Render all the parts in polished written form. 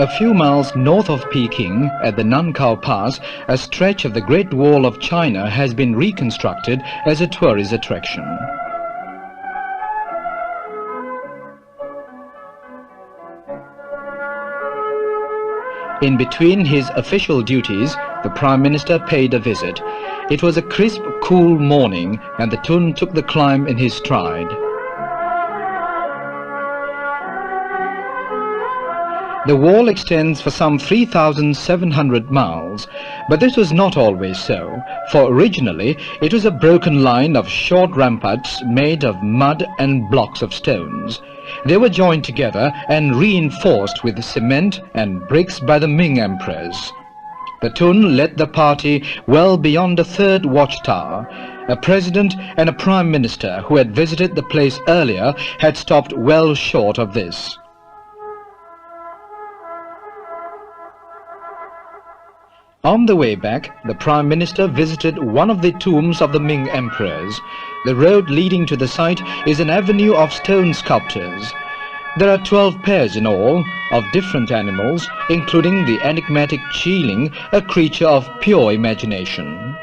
A few miles north of Peking, at the Nankao Pass, a stretch of the Great Wall of China has been reconstructed as a tourist attraction. In between his official duties, the Prime Minister paid a visit. It was a crisp, cool morning, and the Tun took the climb in his stride. The wall extends for some 3,700 miles, but this was not always so, for originally it was a broken line of short ramparts made of mud and blocks of stones. They were joined together and reinforced with cement and bricks by the Ming emperors. The Tun led the party well beyond the third watchtower. A president and a prime minister who had visited the place earlier had stopped well short of this. On the way back, the Prime Minister visited one of the tombs of the Ming emperors. The road leading to the site is an avenue of stone sculptures. There are 12 pairs in all, of different animals, including the enigmatic Chiling, a creature of pure imagination.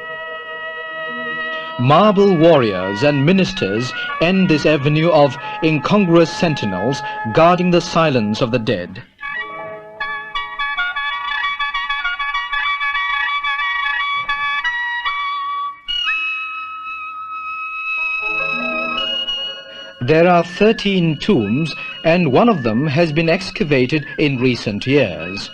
Marble warriors and ministers end this avenue of incongruous sentinels guarding the silence of the dead. There are 13 tombs, and one of them has been excavated in recent years.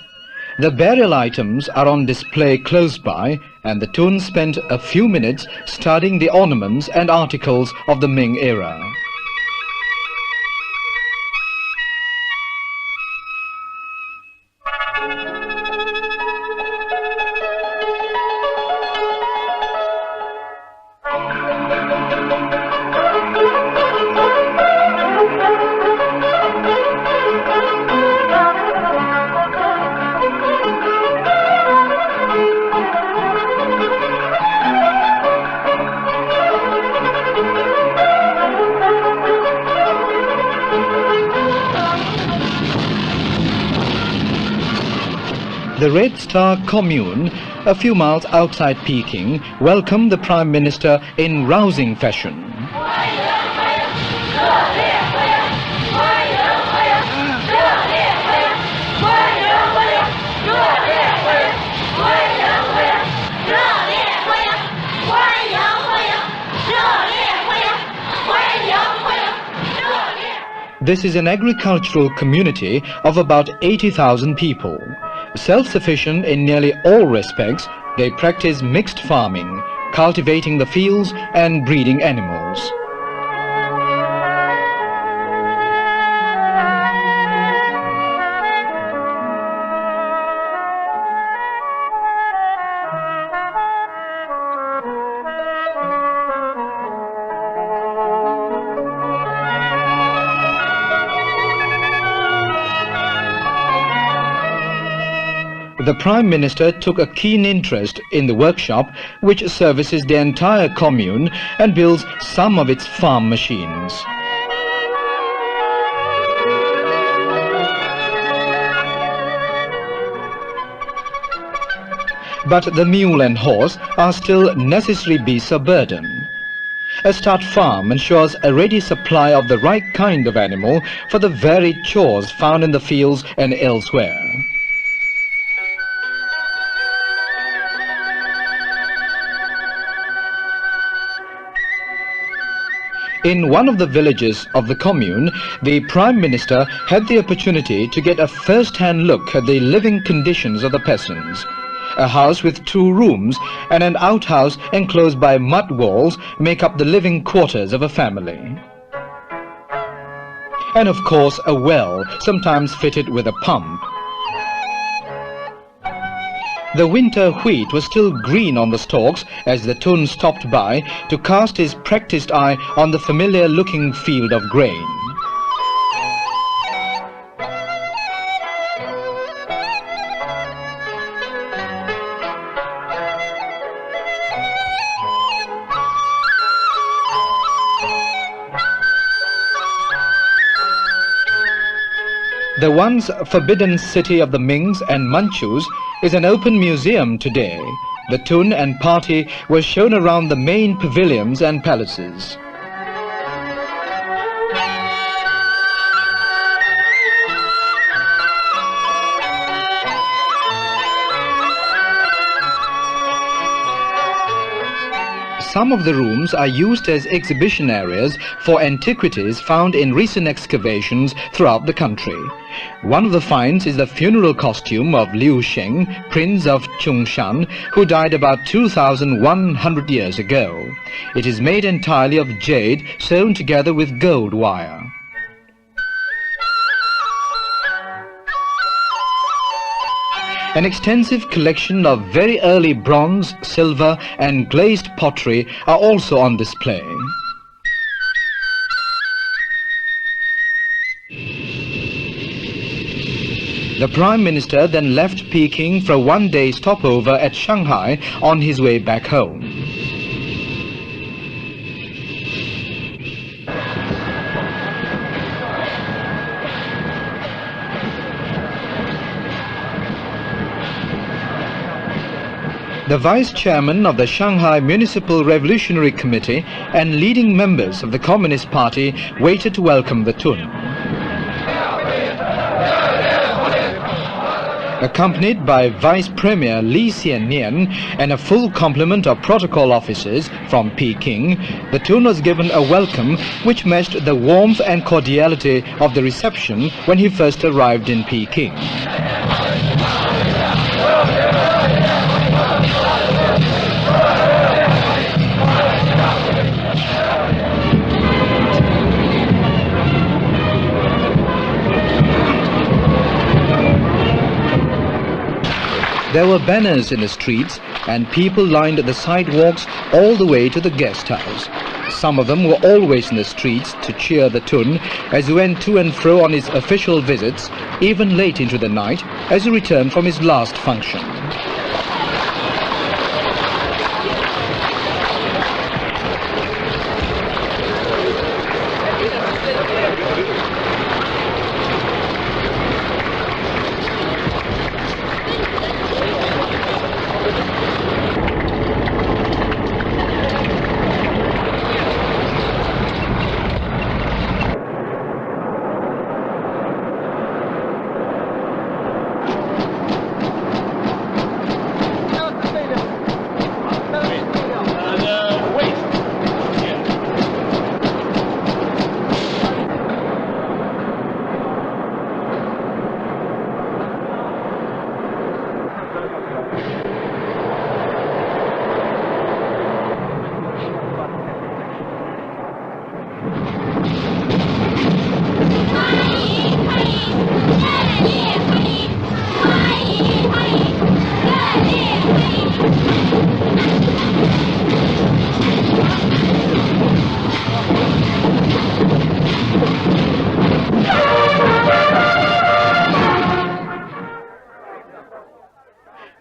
The burial items are on display close by, and the Tun spent a few minutes studying the ornaments and articles of the Ming era. The Red Star Commune, a few miles outside Peking, welcomed the Prime Minister in rousing fashion. This is an agricultural community of about 80,000 people. Self-sufficient in nearly all respects, they practice mixed farming, cultivating the fields and breeding animals. The Prime Minister took a keen interest in the workshop which services the entire commune and builds some of its farm machines. But the mule and horse are still necessary beasts of burden. A stud farm ensures a ready supply of the right kind of animal for the varied chores found in the fields and elsewhere. In one of the villages of the commune, the Prime Minister had the opportunity to get a first-hand look at the living conditions of the peasants. A house with 2 rooms and an outhouse enclosed by mud walls make up the living quarters of a family. And of course a well, sometimes fitted with a pump. The winter wheat was still green on the stalks as the Tun stopped by to cast his practiced eye on the familiar-looking field of grain. The once forbidden city of the Mings and Manchus is an open museum today. The Tun and party were shown around the main pavilions and palaces. Some of the rooms are used as exhibition areas for antiquities found in recent excavations throughout the country. One of the finds is the funeral costume of Liu Sheng, Prince of Chongshan, who died about 2,100 years ago. It is made entirely of jade sewn together with gold wire. An extensive collection of very early bronze, silver and glazed pottery are also on display. The Prime Minister then left Peking for a one-day stopover at Shanghai on his way back home. The Vice Chairman of the Shanghai Municipal Revolutionary Committee and leading members of the Communist Party waited to welcome the Tun. Accompanied by Vice Premier Li Xiannian and a full complement of protocol officers from Peking, the Tun was given a welcome which matched the warmth and cordiality of the reception when he first arrived in Peking. There were banners in the streets and people lined the sidewalks all the way to the guest house. Some of them were always in the streets to cheer the Tun as he went to and fro on his official visits, even late into the night as he returned from his last function.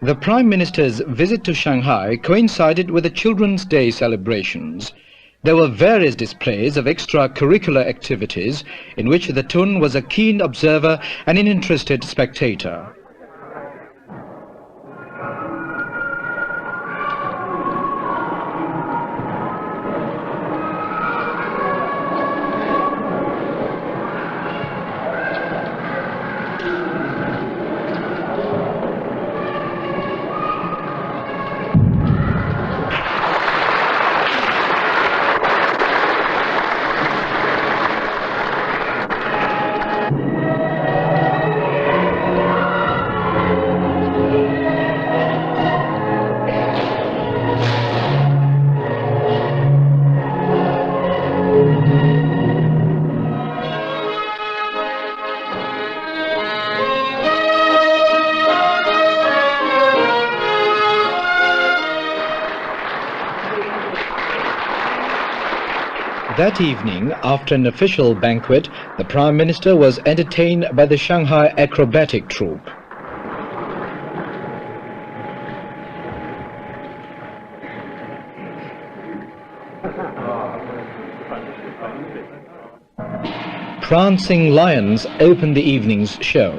The Prime Minister's visit to Shanghai coincided with the Children's Day celebrations. There were various displays of extracurricular activities in which the Tun was a keen observer and an interested spectator. That evening, after an official banquet, the Prime Minister was entertained by the Shanghai acrobatic troupe. prancing lions opened the evening's show.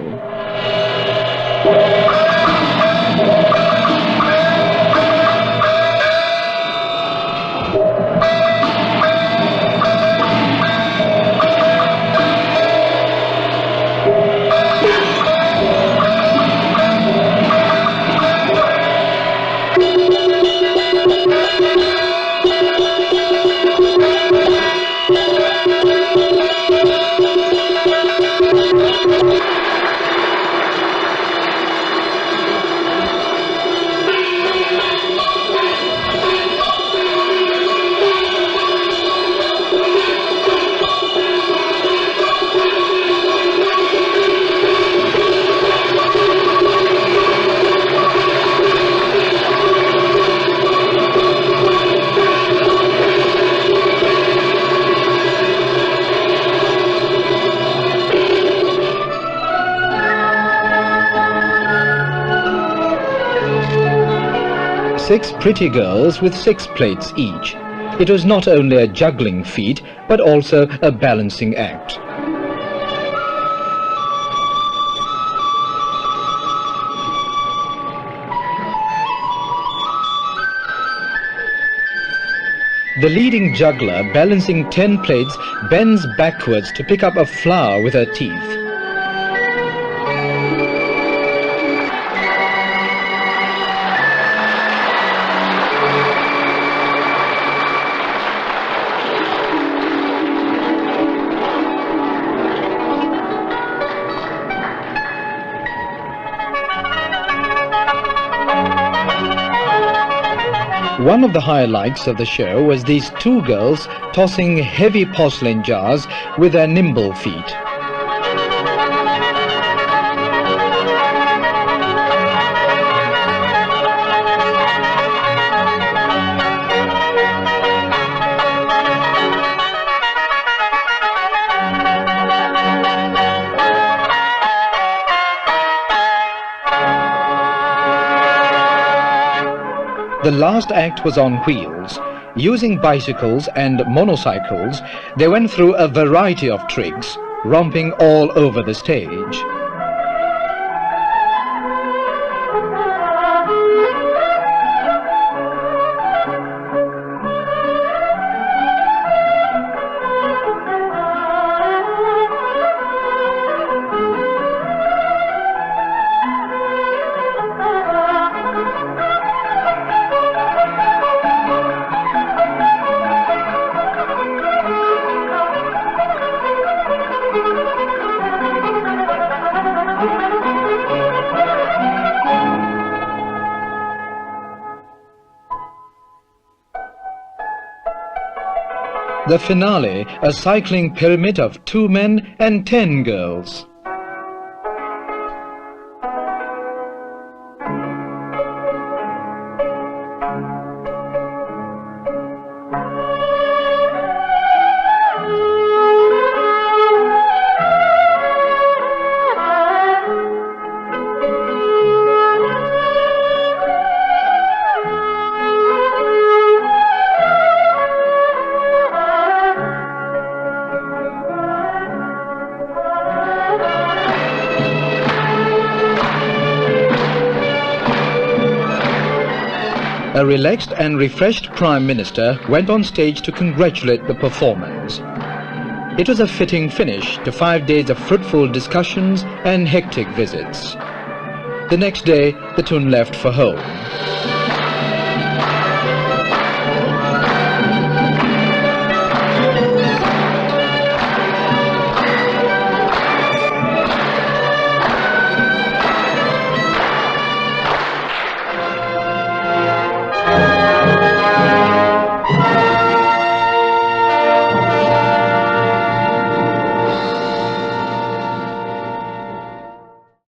Six pretty girls with 6 plates each. It was not only a juggling feat, but also a balancing act. The leading juggler, balancing 10 plates, bends backwards to pick up a flower with her teeth. One of the highlights of the show was these 2 girls tossing heavy porcelain jars with their nimble feet. The last act was on wheels. Using bicycles and motorcycles, they went through a variety of tricks, romping all over the stage. The finale, a cycling pyramid of 2 men and 10 girls. A relaxed and refreshed Prime Minister went on stage to congratulate the performers. It was a fitting finish to 5 days of fruitful discussions and hectic visits. The next day, the Tun left for home.